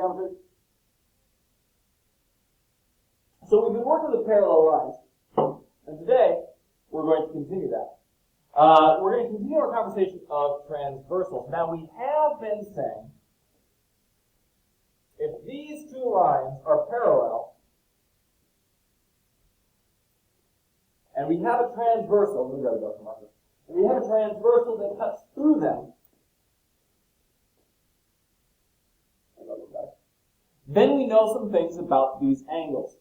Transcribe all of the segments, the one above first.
geometry? So we've been working with parallel lines, and today we're going to continue that. We're going to continue our conversation of transversals. Now we have been saying if these two lines are parallel, and we have a transversal, we have a transversal that cuts through them, then we know some things about these angles.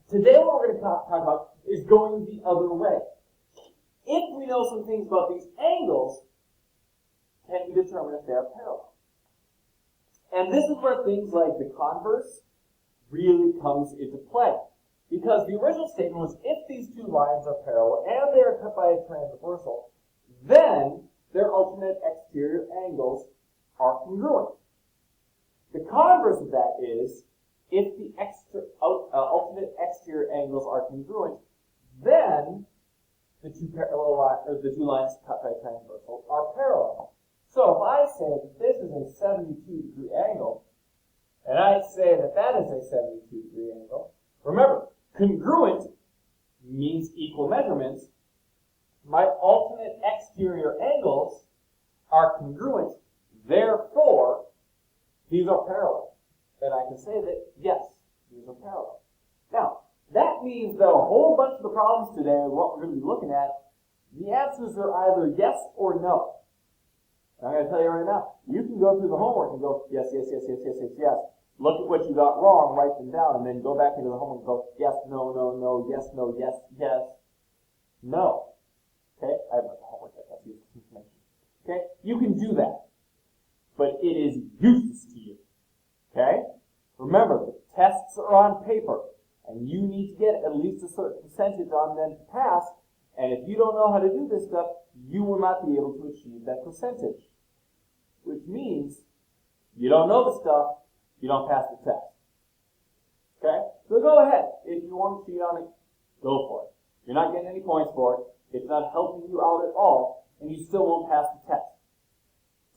Today what we're going to talk about is going the other way. If we know some things about these angles, can we determine if they are parallel? And this is where things like the converse really comes into play. Because the original statement was if these two lines are parallel and they are cut by a transversal, then their alternate exterior angles are congruent. The converse of that is if the alternate exterior angles are congruent, then the two lines cut by a transversal are parallel. So if I say that this is a 72-degree angle, and I say that that is a 72-degree angle, remember, congruent means equal measurements. My alternate exterior angles are congruent, therefore, these are parallel. Then I can say that, yes, these are parallel. Now, that means that a whole bunch of the problems today, what we're going to be looking at, the answers are either yes or no. And I'm going to tell you right now, you can go through the homework and go, yes, yes, yes, yes, yes, yes, yes. Look at what you got wrong, write them down, and then go back into the homework and go, yes, no, no, no, yes, no, yes, yes, no. Okay? I have the homework. That's useless information. Okay? You can do that. But it is useless to you. Okay? Remember, the tests are on paper, and you need to get at least a certain percentage on them to pass, and if you don't know how to do this stuff, you will not be able to achieve that percentage. Which means, you don't know the stuff, you don't pass the test. Okay? So go ahead. If you want to cheat on it, go for it. You're not getting any points for it. It's not helping you out at all, and you still won't pass the test.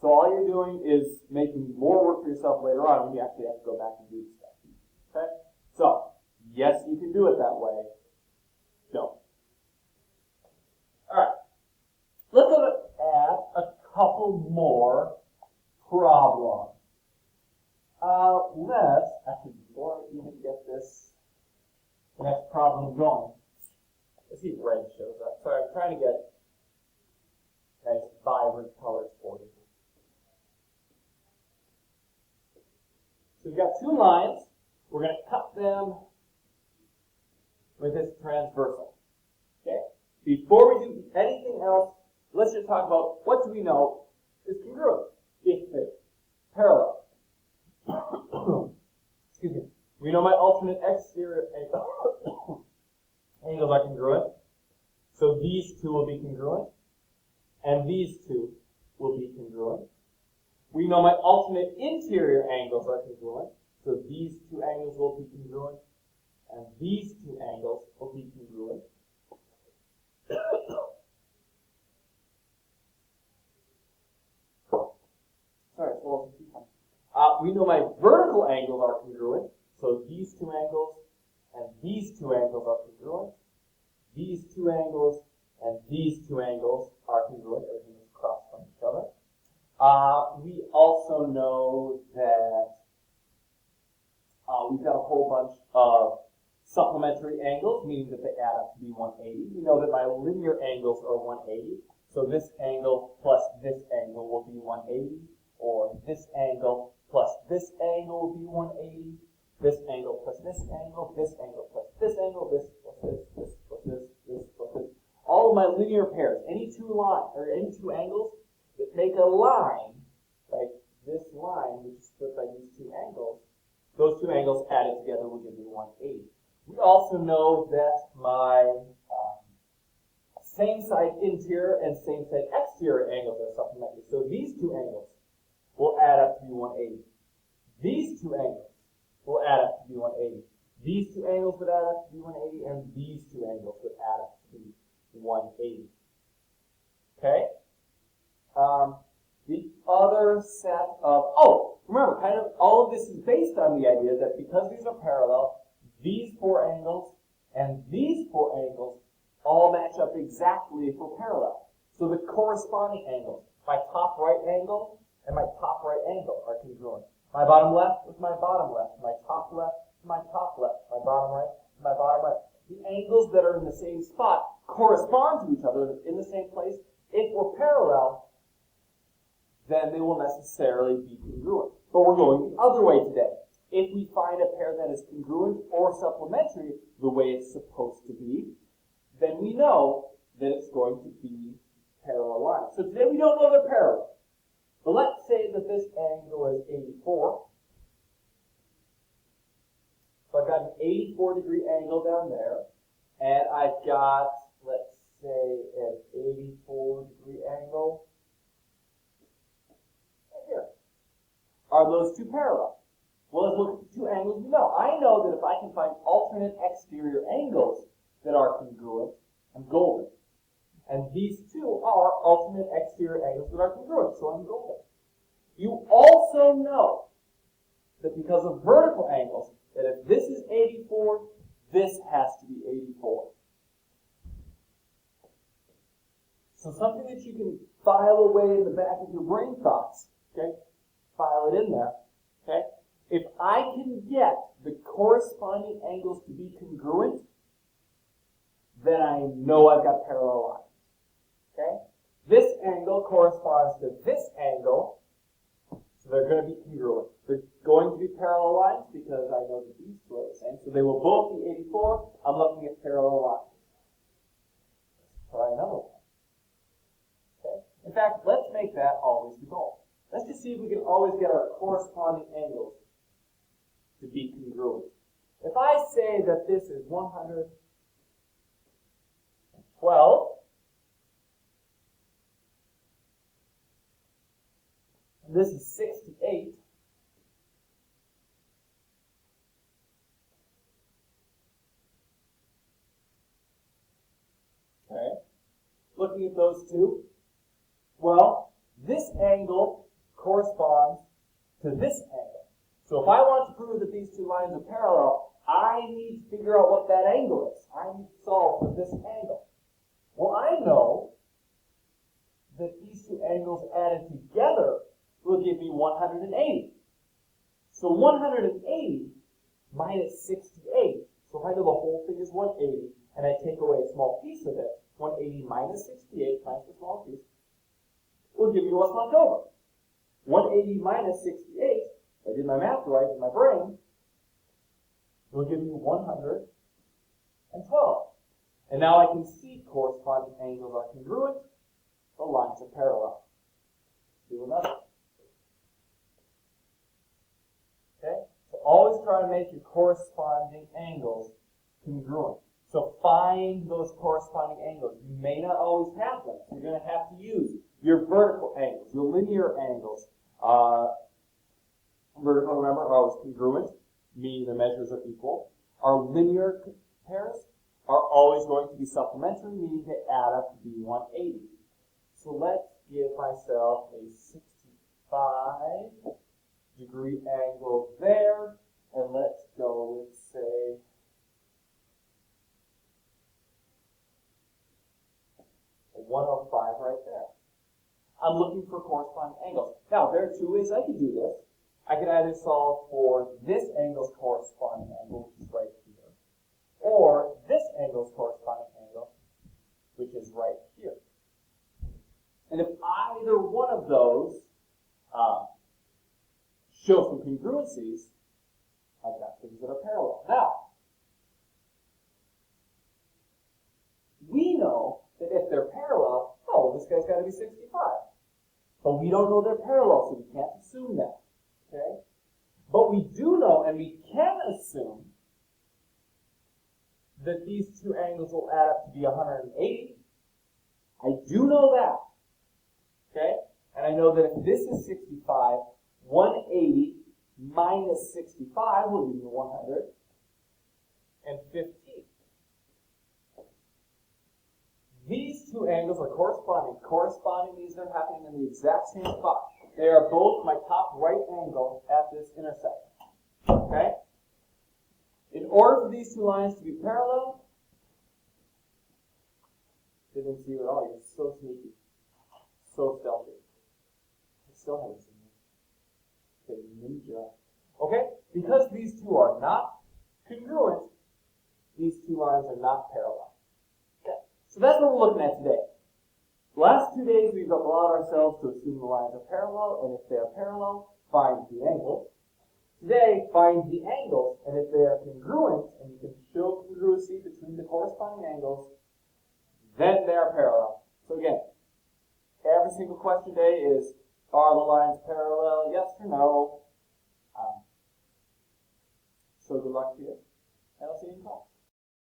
So all you're doing is making more work for yourself later on when you actually have to go back and do the stuff. Okay? So, yes, you can do it that way. Don't. Alright. Let's look at a couple more problems. Actually, before I even get this next problem going, let's see if red shows up. Sorry, I'm trying to get nice vibrant colors for you. So we've got two lines. We're going to cut them with this transversal. Okay? Before we do anything else, let's just talk about what do we know is congruent if they're parallel. Excuse me. We know my alternate exterior angles are congruent. So these two will be congruent. And these two will be congruent. We know my alternate interior angles are congruent. So these two angles will be congruent. And these two angles will be congruent. Sorry, it's a little confusing. We know my vertical angles are congruent. So these two angles and these two angles are congruent. These two angles and these two angles are congruent. Everything is across from each other. We also know that we've got a whole bunch of supplementary angles, meaning that they add up to be 180. We know that my linear angles are 180. So this angle plus this angle will be 180. Or this angle plus this angle will be 180. This angle plus this angle, this angle plus this angle, this plus this, this plus this, this plus this. All of my linear pairs, any two lines or any two angles that make a line, like this line, which is split by these two angles, those two angles added together will give me 180. We also know that my same side interior and same side exterior angles are supplementary. So these two angles will add up to be 180. These two angles will add up to be 180. These two angles would add up to be 180, and these two angles would add up to be 180. Okay? The other set of, Remember, kind of all of this is based on the idea that because these are parallel, these four angles and these four angles all match up exactly if we're parallel. So the corresponding angles, my top right angle and my top right angle are congruent. My bottom left with my bottom left, my top left to my top left, my bottom right to my bottom right. The angles that are in the same spot correspond to each other in the same place. If we're parallel, then they will necessarily be congruent. But we're going the other way today. If we find a pair that is congruent or supplementary the way it's supposed to be, then we know that it's going to be parallel lines. So today we don't know they're parallel. But let's say that this angle is 84. So I've got an 84-degree angle down there, and I've got, let's say, an 84-degree angle right here. Are those two parallel? Well, let's look at the two angles we know. I know that if I can find alternate exterior angles that are congruent, I'm golden. And these two are alternate exterior angles that are congruent, so I'm golden. You also know that because of vertical angles, that if this is 84, this has to be 84. So something that you can file away in the back of your brain thoughts, okay? File it in there, okay? If I can get the corresponding angles to be congruent, then I know I've got parallel lines, okay? This angle corresponds to this angle, so they're going to be congruent. They're going to be parallel lines because I know that these two are the same. So they will both be 84. I'm looking at parallel lines. Let's try another one. Okay. In fact, let's make that always the goal. Let's just see if we can always get our corresponding angles to be congruent. If I say that this is 112, and this is 68, okay, looking at those two, well, this angle corresponds to this angle. So if I want to prove that these two lines are parallel, I need to figure out what that angle is. I need to solve for this angle. Well, I know that these two angles added together will give me 180. So 180 minus 68. So if I know the whole thing is 180, and I take away a small piece of it, 180 minus 68 times the small piece, will give me what's left over. 180 minus 68, if I did my math right in my brain, will give me 112. And now I can see corresponding angles are congruent, the lines are parallel. Do another. Okay? So always try to make your corresponding angles congruent. So find those corresponding angles. You may not always have them. So you're going to have to use your vertical angles, your linear angles. Vertical, remember, are always congruent, meaning the measures are equal. Our linear pairs are always going to be supplementary, meaning they add up to be 180. So let's give myself a 65-degree angle there, and let's go with, say, a 105 right there. I'm looking for corresponding angles. Now, there are two ways I could do this. I could either solve for this angle's corresponding angle, which is right here, or this angle's corresponding angle, which is right here. And if either one of those show some congruencies, I've got things that are parallel. Now, we know that if they're parallel, oh, this guy's got to be 65. But we don't know they're parallel, so we can't assume that. Okay? But we do know, and we can assume, that these two angles will add up to be 180. I do know that. Okay? And I know that if this is 65, 180 minus 65 will give me 115. These two angles are corresponding. Corresponding means they're happening in the exact same spot. they are both my top right angle at this intersection. Okay? In order for these two lines to be parallel, didn't see you at all. You're so sneaky. So stealthy. I still haven't seen you. Okay, ninja. Okay? Because these two are not congruent, these two lines are not parallel. Okay? So that's what we're looking at today. The last 2 days we've allowed ourselves to assume the lines are parallel, and if they are parallel, find the angles. Today, find the angles, and if they are congruent, and you can show congruency between the corresponding angles, then they are parallel. So again, every single question today is, are the lines parallel, yes or no? So good luck to you, and I'll see you in class.